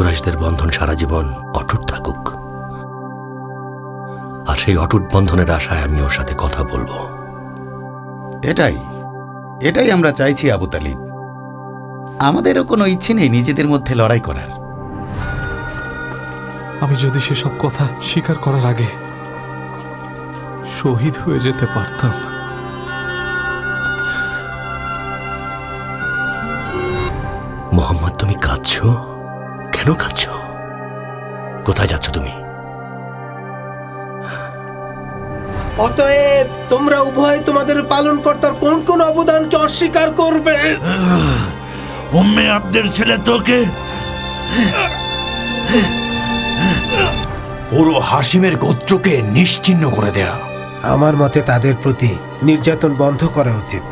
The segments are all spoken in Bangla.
কুরাইশদের বন্ধন সারা জীবন অটুট থাকুক। আর সেই অটুট বন্ধনের আশায় আমি ওর সাথে কথা বলবো। এটাই আমরা চাইছি আবু তালিব। আমাদেরও কোনো ইচ্ছে নেই নিজেদের মধ্যে লড়াই করার। আমি যদি সেসব কথা স্বীকার করার আগে শহীদ হয়ে যেতে পারতাম। মোহাম্মদ, তুমি কাঁদছো কেন? কাঁদছো? কোথায় যাচ্ছ তুমি? অতএব তোমরা উভয় তোমাদের পালনকর্তার কোন কোন অবদানকে অস্বীকার করবে? উম্মে আব্দের ছেলে তোকে পুরো হাশিমের গোত্রকে নিশ্চিহ্ন করে দেয়া। আমার মতে তাদের প্রতি নির্যাতন বন্ধ করা উচিত।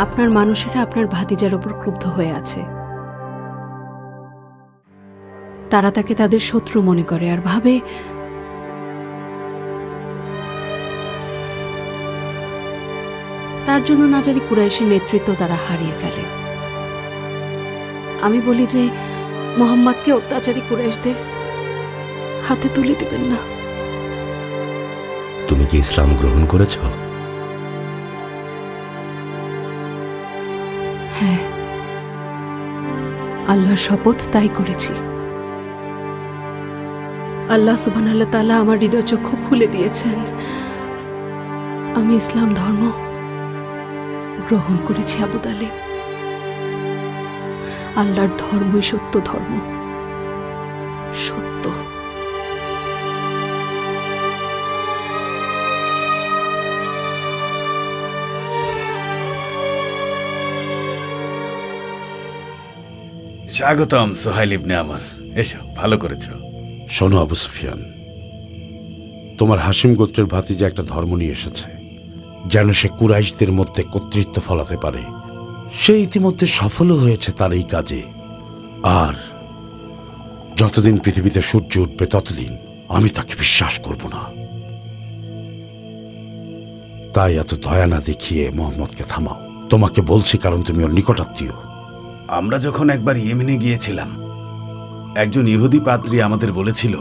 আপনার মানুষেরা আপনার ভাতিজার ওপর ক্রুদ্ধ হয়ে আছে। তারা তাকে তাদের শত্রু মনে করে আর ভাবে তার জন্য না জানি কুরাইশের নেতৃত্ব তারা হারিয়ে ফেলে। আমি বলি যে মোহাম্মদকে অত্যাচারী কুরাইশদের হাতে তুলে দিবেন না। তুমি কি ইসলাম গ্রহণ করেছ? হ্যাঁ, আল্লাহর শপথ তাই করেছি। আল্লাহ সুবহানাহু ওয়া তাআলা আমার হৃদয় চক্ষু খুলে দিয়েছেন। আমি ইসলাম ধর্ম গ্রহণ করেছি আবু তালিব। আল্লাহর ধর্মই সত্য ধর্ম, সত্য। স্বাগতম সোহাইল ইবনে আমার। এসো, ভালো করেছো। শোনো আবু সুফিয়ান, তোমার হাশিম গোত্রের ভাতিজা একটা ধর্ম নিয়ে এসেছে যেন সে কুরাইশদের মধ্যে কর্তৃত্ব ফলাতে পারে। সে ইতিমধ্যে সফলও হয়েছে তার এই কাজে। আর যতদিন পৃথিবীতে সূর্য উঠবে ততদিন আমি তাকে বিশ্বাস করব না। তাই এত দয়া না দেখিয়ে মোহাম্মদকে থামাও। তোমাকে বলছি কারণ তুমি ওর নিকটাত্মীয়। আমরা যখন একবার ইয়েমেনে গিয়েছিলাম, একজন ইহুদি পাদ্রী আমাদের বলেছিল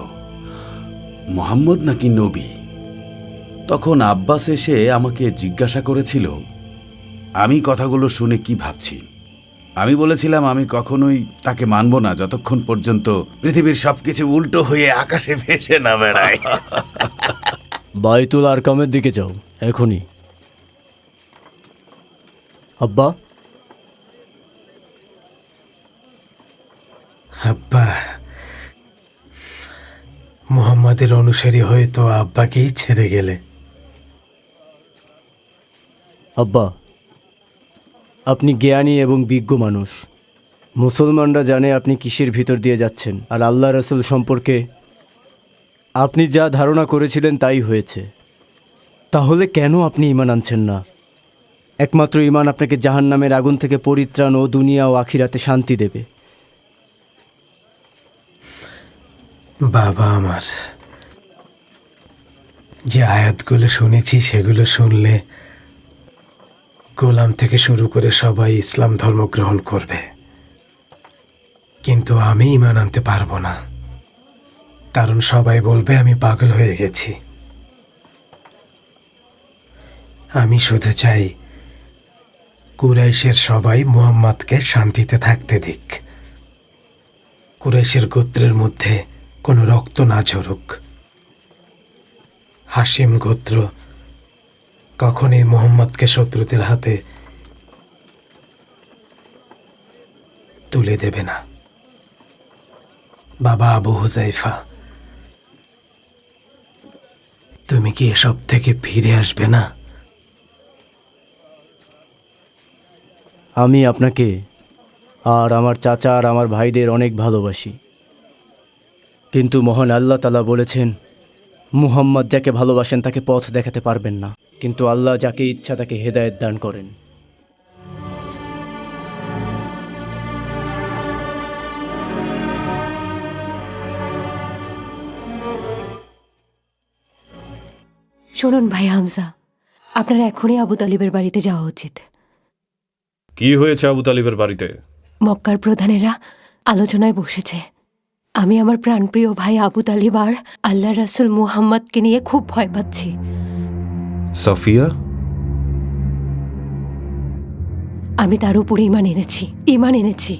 মোহাম্মদ নাকি নবী। তখন আব্বাস এসে আমাকে জিজ্ঞাসা করেছিল আমি কথাগুলো শুনে কি ভাবছি। আমি বলেছিলাম আমি কখনোই তাকে মানব না যতক্ষণ পর্যন্ত পৃথিবীর সবকিছু উল্টো হয়ে আকাশে ভেসে না বেড়ায়। বাইতুল আরকামের দিকে যাও এখনই। আব্বা, আব্বা, মুহাম্মাদের অনুসারী হয়ে তো আব্বাকেই ছেড়ে গেলে। আব্বা, আপনি জ্ঞানী এবং বিজ্ঞ মানুষ। মুসলমানরা জানে আপনি কিসের ভিতর দিয়ে যাচ্ছেন, আর আল্লাহ রাসূল সম্পর্কে আপনি যা ধারণা করেছিলেন তাই হয়েছে। তাহলে কেন আপনি ঈমান আনছেন না? একমাত্র ঈমান আপনাকে জাহান্নামের আগুন থেকে পরিত্রাণ ও দুনিয়া ও আখিরাতে শান্তি দেবে। বাবা আমার, যে আয়াতগুলো শুনেছি সেগুলো শুনলে গোলাম থেকে শুরু করে সবাই ইসলাম ধর্ম গ্রহণ করবে, কিন্তু আমি ঈমান আনতে পারবো না। কারণ সবাই বলবে আমি পাগল হয়ে গেছি। আমি শুধু চাই কুরাইশের সবাই মুহাম্মদকে শান্তিতে থাকতে দিক। কুরাইশের গোত্রের মধ্যে কোনো রক্ত না ঝরুক। হাশিম গোত্র কখনই মুহাম্মদকে শত্রুদের হাতে তুলে দেবে না। বাবা আবু হুযায়ফা, তুমি কি এসব থেকে ফিরে আসবে না? আমি আপনাকে আর আমার চাচা আর আমার ভাইদের অনেক ভালোবাসি, কিন্তু মহান আল্লাহ তাআলা বলেছেন মুহাম্মদ যাকে ভালোবাসেন তাকে পথ দেখাতে পারবেন না, কিন্তু আল্লাহ যাকে ইচ্ছা তাকে হেদায়েত দান করেন। শুনুন ভাই হামজা, আপনার এখনই আবু তালিবের বাড়িতে যাওয়া উচিত। কি হয়েছে আবু তালিবের বাড়িতে? মক্কার প্রধানেরা আলোচনায় বসেছে। আমি আমার প্রাণপ্রিয় ভাই আবু তালিব আর আল্লাহ রাসূল মুহাম্মদকে নিয়ে খুব ভয় পাচ্ছি। সাফিয়া, আমি তার উপর ঈমান এনেছি।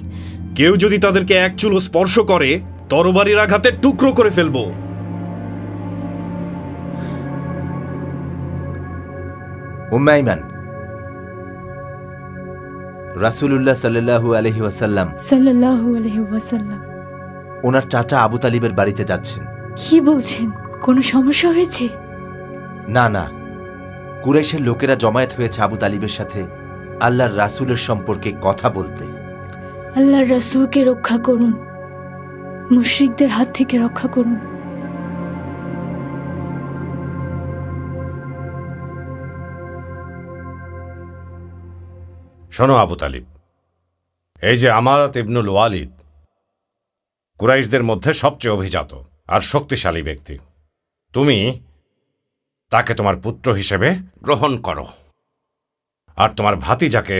কেউ যদি তাদেরকে এক চুলো স্পর্শ করে তরবারির আঘাতে টুকরো করে ফেলবো। উম্মাইমান, রাসূলুল্লাহ সাল্লাল্লাহু আলাইহি ওয়াসাল্লাম সাল্লাল্লাহু আলাইহি ওয়াসাল্লাম। ওনার চাচা আবু তালিবের বাড়িতে যাচ্ছেন। কি বলছেন? কোনো সমস্যা হয়েছে? না না, কুরাইশের লোকেরা জমায়েত হয়েছে আবু তালিবের সাথে আল্লাহর রাসূলের সম্পর্কে কথা বলতে। আল্লাহর রাসূলকে রক্ষা করুন, মুশরিকদের হাত থেকে রক্ষা করুন। শোনো আবু তালিব, এই যে আমারাত ইবনুল ওয়ালিদ কুরাইশদের মধ্যে সবচেয়ে অভিজাত আর শক্তিশালী ব্যক্তি। তুমি তাকে তোমার পুত্র হিসেবে গ্রহণ করো আর তোমার ভাতিজাকে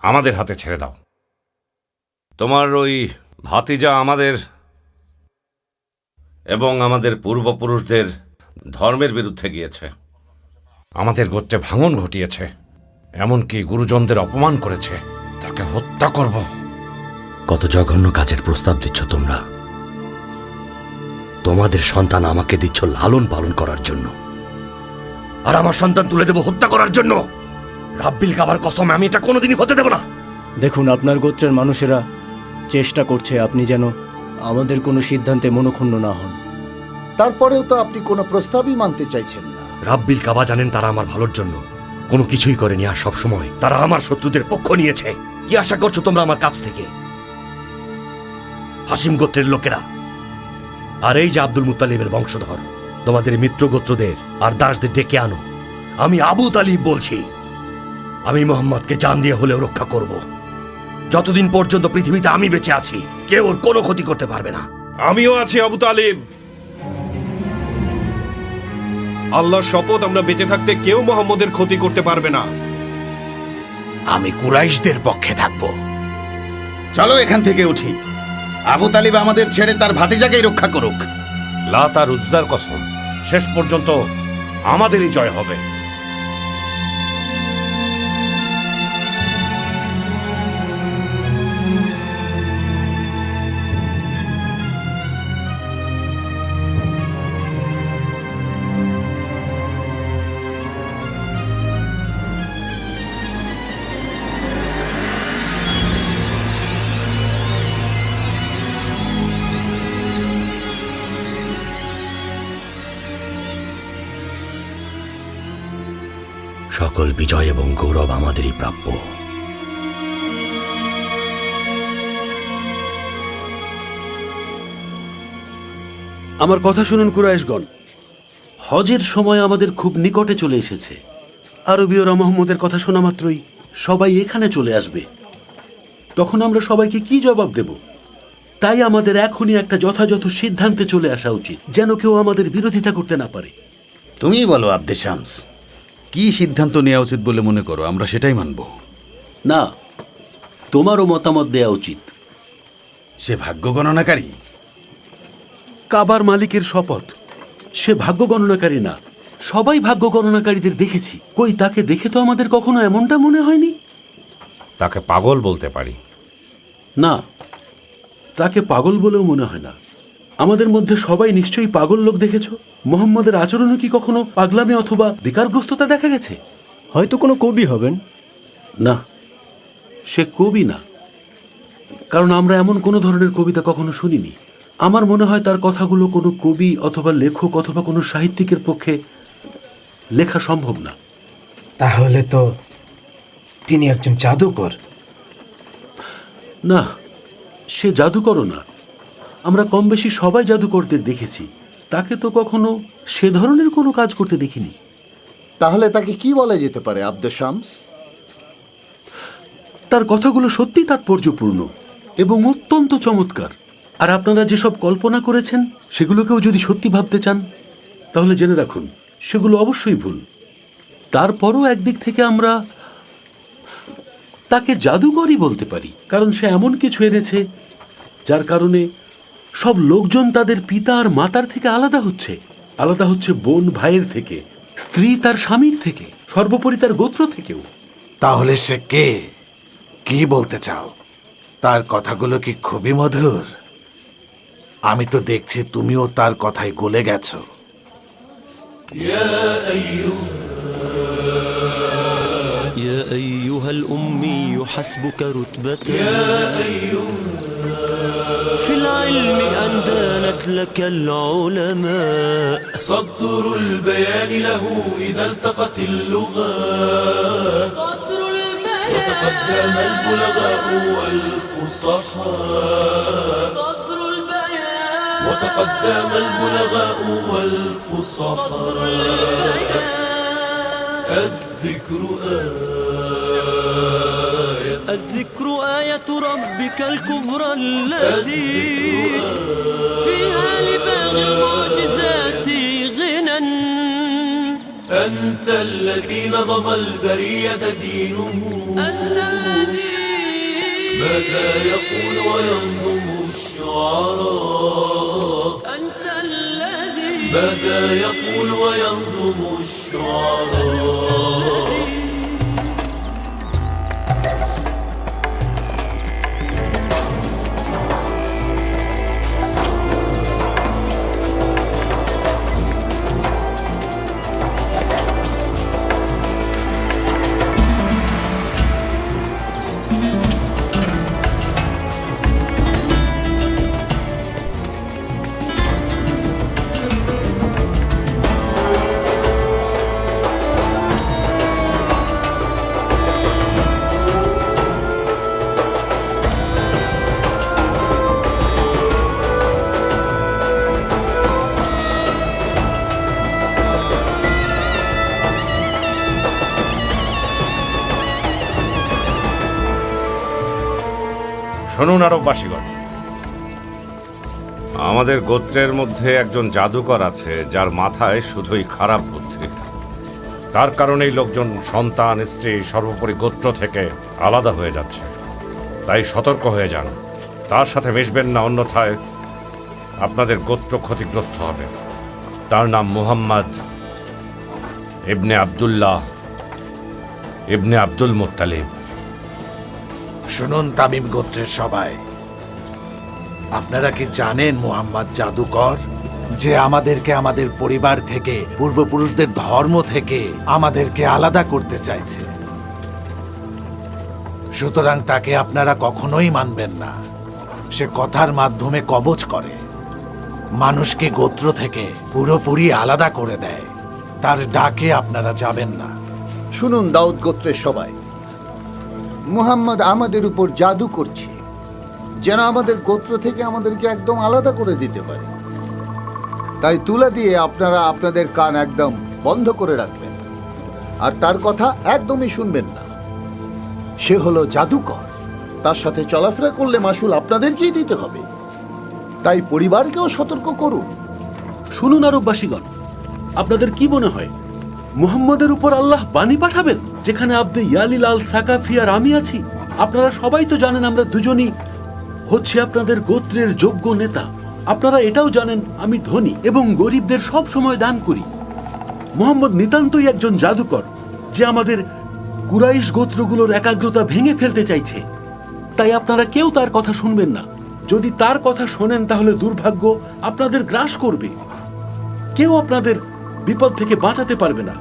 আমাদের হাতে ছেড়ে দাও। তোমার ওই ভাতিজা আমাদের এবং আমাদের পূর্বপুরুষদের ধর্মের বিরুদ্ধে গিয়েছে, আমাদের গোত্রে ভাঙন ঘটিয়েছে, এমনকি গুরুজনদের অপমান করেছে। তাকে হত্যা করব। কত জঘন্য কাজের প্রস্তাব দিচ্ছ তোমরা। তোমাদের সন্তান আমাকে দিচ্ছ লালন পালন করার জন্য, আর আমার সন্তান তুলে দেব হত্যা করার জন্য। রাব্বিল কাবার কসম, আমি এটা কোনোদিনই হতে দেব না। দেখুন, আপনার গোত্রের মানুষেরা চেষ্টা করছে আপনি যেন আমাদের কোনো সিদ্ধান্তে মনোক্ষুণ্ণ না হন। তারপরেও তো আপনি কোনো প্রস্তাবই মানতে চাইছেন না। রাব্বিল কাবা জানেন তারা আমার ভালোর জন্য কোনো কিছুই করেনি, আর সবসময় তারা আমার শত্রুদের পক্ষ নিয়েছে। কি আশা করছো তোমরা আমার কাছ থেকে? হাসিম গোত্রের লোকেরা আর এই যে আব্দুল মুত্তালিবের বংশধর, তোমাদের মিত্র গোত্রদের আর দাসদের ডেকে আনো। আমি আবু তালিব বলছি, আমি মোহাম্মদকে জান দিয়ে হলেও রক্ষা করব। যতদিন পর্যন্ত পৃথিবীতে আমি বেঁচে আছি, কেউ ওর কোনো ক্ষতি করতে পারবে না। আমিও আছি আবু তালিব। আল্লাহর শপথ, আমরা বেঁচে থাকতে কেউ মুহাম্মদের ক্ষতি করতে পারবে না। আমি কুরাইশদের পক্ষে থাকব। চলো এখান থেকে উঠি। আবু তালিব আমাদের ছেড়ে তার ভাতিজাকেই রক্ষা করুক। লাত আর উজ্জার কসম, শেষ পর্যন্ত আমাদেরই জয় হবে। সকল বিজয় এবং গৌরব আমাদেরই প্রাপ্য। আমার কথা শুনুন কুরাইশগণ, হজের সময় আমাদের খুব নিকটে চলে এসেছে। আরবীয়রা মোহাম্মদের কথা শোনা মাত্রই সবাই এখানে চলে আসবে। তখন আমরা সবাইকে কি জবাব দেব? তাই আমাদের এখনই একটা যথাযথ সিদ্ধান্তে চলে আসা উচিত, যেন কেউ আমাদের বিরোধিতা করতে না পারে। তুমিই বলো আব্দে শামস, কি সিদ্ধান্ত নেওয়া উচিত বলে মনে করো? আমরা সেটাই মানব। না, তোমারও মতামত দেওয়া উচিত। সে ভাগ্য গণনাকারী। কাবার মালিকের শপথ, সে ভাগ্য গণনাকারী না। সবাই ভাগ্য গণনাকারীদের দেখেছি, কই তাকে দেখে তো আমাদের কখনো এমনটা মনে হয়নি। তাকে পাগল বলতে পারি না, তাকে পাগল বলেও মনে হয় না। আমাদের মধ্যে সবাই নিশ্চয়ই পাগল লোক দেখেছ। মোহাম্মদের আচরণে কি কখনো পাগলামি অথবা বিকারগ্রস্ততা দেখা গেছে? হয়তো কোনো কবি হবেন। না, সে কবি না, কারণ আমরা এমন কোনো ধরনের কবিতা কখনো শুনিনি। আমার মনে হয় তার কথাগুলো কোনো কবি অথবা লেখক অথবা কোনো সাহিত্যিকের পক্ষে লেখা সম্ভব না। তাহলে তো তিনি একজন জাদুকর। না, সে জাদুকরও না। আমরা কম বেশি সবাই জাদুকরদের দেখেছি, তাকে তো কখনো সে ধরনের কোনো কাজ করতে দেখিনি। তাহলে তাকে কি বলা যেতে পারে আব্দে শামস? তার কথাগুলো সত্যি তাৎপর্যপূর্ণ এবং অত্যন্ত চমৎকার। আর আপনারা যেসব কল্পনা করেছেন সেগুলোকেও যদি সত্যি ভাবতে চান, তাহলে জেনে রাখুন সেগুলো অবশ্যই ভুল। তারপরও একদিক থেকে আমরা তাকে জাদুকরই বলতে পারি, কারণ সে এমন কিছু এনেছে যার কারণে সব লোকজন তাদের পিতা আর মাতার থেকে আলাদা হচ্ছে, আলাদা হচ্ছে বোন ভাইয়ের থেকে, স্ত্রী তার স্বামীর থেকে, সর্বোপরি তার গোত্র থেকেও। তাহলে সে কে? কি বলতে চাও? তার কথাগুলো কি খুবই মধুর? আমি তো দেখছি তুমিও তার কথায় গলে গেছো। يا أيها الأمي حسبك رتبة في العلم أن دانت لك العلماء صدر البيان له إذا التقت اللغات صدر البيان وتقدم البلغاء والفصحاء صدر البيان وتقدم البلغاء والفصحاء الذكر الذكر آية ربك الكبرى التي فيها لباغ المعجزات غنى أنت الذي نظم البرية دينه أنت الذي ماذا يقول وينظم الشعراء أنت الذي ماذا يقول وينظم الشعراء শুনুন আরববাসীগণ, আমাদের গোত্রের মধ্যে একজন জাদুকর আছে যার মাথায় শুধুই খারাপ বুদ্ধি। তার কারণেই লোকজন সন্তান, স্ত্রী, সর্বোপরি গোত্র থেকে আলাদা হয়ে যাচ্ছে। তাই সতর্ক হয়ে যান, তার সাথে মিশবেন না, অন্যথায় আপনাদের গোত্র ক্ষতিগ্রস্ত হবে। তার নাম মুহাম্মদ ইবনে আব্দুল্লাহ ইবনে আব্দুল মুত্তালিব। শুনুন তামিম গোত্রের সবাই, আপনারা কি জানেন মুহাম্মদ জাদুকর, যে আমাদেরকে আমাদের পরিবার থেকে, পূর্বপুরুষদের ধর্ম থেকে আমাদেরকে আলাদা করতে চাইছে। সুতরাং তাকে আপনারা কখনোই মানবেন না। সে কথার মাধ্যমে কবচ করে, মানুষকে গোত্র থেকে পুরোপুরি আলাদা করে দেয়। তার ডাকে আপনারা যাবেন না। শুনুন দাউদ গোত্রের সবাই, মুহাম্মদ আমাদের উপর জাদু করছে যেন আমাদের গোত্র থেকে আমাদেরকে একদম আলাদা করে দিতে পারে। তাই তুলা দিয়ে আপনারা আপনাদের কান একদম বন্ধ করে রাখবেন আর তার কথা একদমই শুনবেন না। সে হলো জাদুকর, তার সাথে চলাফেরা করলে মাসুল আপনাদেরকেই দিতে হবে। তাই পরিবারকেও সতর্ক করুন। শুনুন আরববাসীগণ, আপনাদের কি মনে হয় মুহাম্মদের উপর আল্লাহ বাণী পাঠাবেন যেখানে আব্দে ইয়ালিল আল সাকাফি আর আমি আছি? আপনারা সবাই তো জানেন আমরা দুজনই হচ্ছে আপনাদের গোত্রের যোগ্য নেতা। আপনারা এটাও জানেন আমি ধনী এবং গরিবদের সব সময় দান করি। মুহাম্মদ নিতান্তই একজন জাদুকর যে আমাদের কুরাইশ গোত্রগুলোর একাগ্রতা ভেঙে ফেলতে চাইছে। তাই আপনারা কেউ তার কথা শুনবেন না। যদি তার কথা শোনেন তাহলে দুর্ভাগ্য আপনাদের গ্রাস করবে। কেউ আপনাদের বিপদ থেকে বাঁচাতে পারবে না।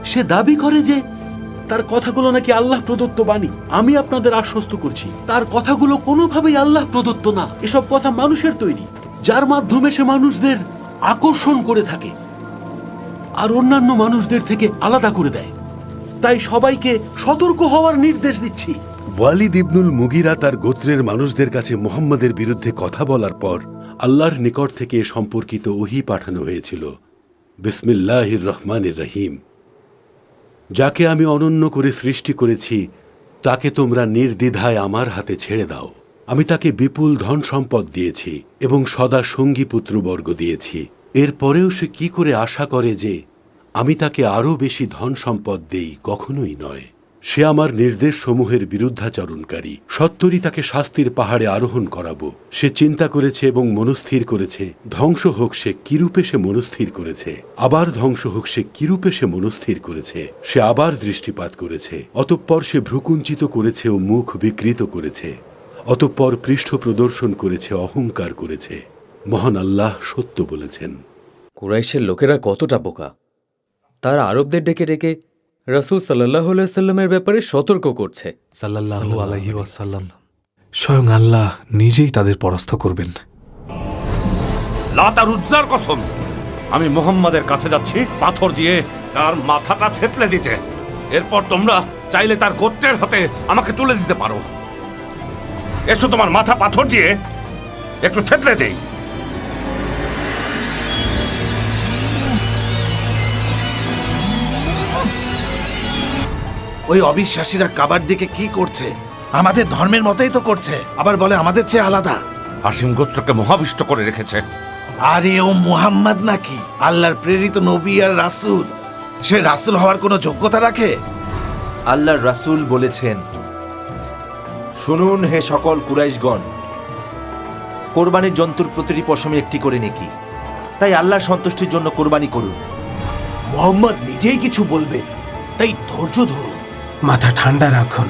সে দাবি করে যে তার কথাগুলো নাকি আল্লাহ প্রদত্ত বাণী। আমি আপনাদের আশ্বস্ত করছি তার কথাগুলো কোনোভাবেই আল্লাহ প্রদত্ত না। এসব কথা মানুষের তৈরি, যার মাধ্যমে সে মানুষদের আকর্ষণ করে থাকে আর অন্যান্য মানুষদের থেকে আলাদা করে দেয়। তাই সবাইকে সতর্ক হওয়ার নির্দেশ দিচ্ছি। ওয়ালিদ ইবনুল মুগিরা তার গোত্রের মানুষদের কাছে মুহাম্মদের বিরুদ্ধে কথা বলার পর আল্লাহর নিকট থেকে এ সম্পর্কিত ওহী পাঠানো হয়েছিল। বিসমিল্লাহির রহমানির রহিম। যাকে আমি অনন্য করে সৃষ্টি করেছি তাকে তোমরা নির্দ্বিধায় আমার হাতে ছেড়ে দাও। আমি তাকে বিপুল ধন সম্পদ দিয়েছি এবং সদা সঙ্গী পুত্রবর্গ দিয়েছি। এরপরেও সে কি করে আশা করে যে আমি তাকে আরও বেশি ধন সম্পদ দেই? কখনোই নয়। সে আমার নির্দেশ সমূহের বিরুদ্ধাচরণকারী। সত্তরই তাকে শাস্তির পাহাড়ে আরোহণ করাবো। সে চিন্তা করেছে এবং মনস্থির করেছে, ধ্বংস হোক সে কিরূপে সে মনস্থির করেছে, আবার ধ্বংস হোক সে কিরূপে সে মনস্থির করেছে। সে আবার দৃষ্টিপাত করেছে, অতঃপর সে ভ্রুকুঞ্চিত করেছে ও মুখ বিকৃত করেছে, অতঃপর পৃষ্ঠ প্রদর্শন করেছে, অহংকার করেছে। মহান আল্লাহ সত্য বলেছেন। কুরাইশের লোকেরা কতটা বোকা! তারা আরবদের ডেকে ডেকে রাসূল সাল্লাল্লাহু আলাইহি সাল্লামের ব্যাপারে সতর্ক করছে। সাল্লাল্লাহু আলাইহি ওয়াসাল্লাম, স্বয়ং আল্লাহ নিজেই তাদের পরাস্ত করবেন। লাত আর উজ্জার কসম, আমি মুহাম্মাদের কাছে যাচ্ছি পাথর দিয়ে তার মাথাটা থেতলে দিতে। এরপর তোমরা চাইলে তার গোত্রের হাতে আমাকে তুলে দিতে পারো। এসো, তোমার মাথা পাথর দিয়ে একটু থেতলে দেই। ওই অবিশ্বাসীরা কাবার দিকে কি করছে? আমাদের ধর্মের মতোই তো করছে, আবার বলে আমাদের চেয়ে আলাদা। হাসিম গোত্রকে মহাবিষ্ট করে রেখেছে। আরে ও মুহাম্মদ নাকি আল্লাহর প্রেরিত নবী আর রাসূল? সে রাসূল হওয়ার কোনো যোগ্যতা রাখে? আল্লাহর রাসূল বলেছেন, শুনুন হে সকল কুরাইশগণ, কোরবানির জন্তুর প্রতিটি পশমে একটি করে নেকি, তাই আল্লাহর সন্তুষ্টির জন্য কোরবানি করুন। মুহাম্মদ নিজেই কিছু বলবে, তাই ধৈর্য ধরুন। মাথা ঠান্ডা রাখুন,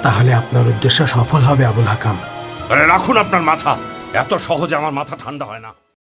তাহলে আপনার উদ্দেশ্য সফল হবে আবুল হাকাম। আরে রাখুন আপনার মাথা, এত সহজে আমার মাথা ঠান্ডা হয় না।